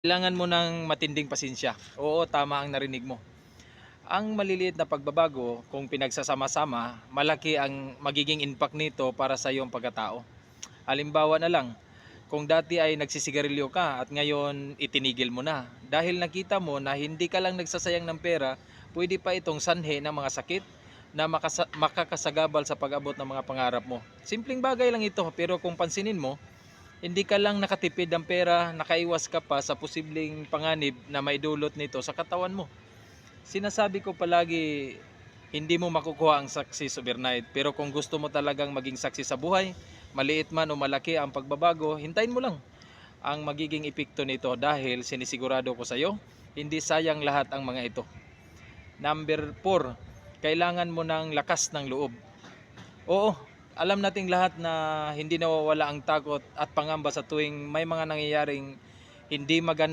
Kailangan mo ng matinding pasensya. Oo, tama ang narinig mo. Ang maliliit na pagbabago, kung pinagsasama-sama, malaki ang magiging impact nito para sa iyong pagkatao. Halimbawa na lang, kung dati ay nagsisigarilyo ka at ngayon itinigil mo na. Dahil nakita mo na hindi ka lang nagsasayang ng pera, pwede pa itong sanhi ng mga sakit na makakasagabal sa pag-abot ng mga pangarap mo. Simpleng bagay lang ito, pero kung pansinin mo, hindi ka lang nakatipid ng pera, nakaiwas ka pa sa posibleng panganib na maidulot nito sa katawan mo. Sinasabi ko palagi, hindi mo makukuha ang success overnight. Pero kung gusto mo talagang maging success sa buhay, maliit man o malaki ang pagbabago, hintayin mo lang ang magiging epekto nito dahil sinisigurado ko sa iyo, hindi sayang lahat ang mga ito. Number 4, kailangan mo ng lakas ng loob. Oo, alam nating lahat na hindi nawawala ang takot at pangamba sa tuwing may mga nangyayaring hindi maganda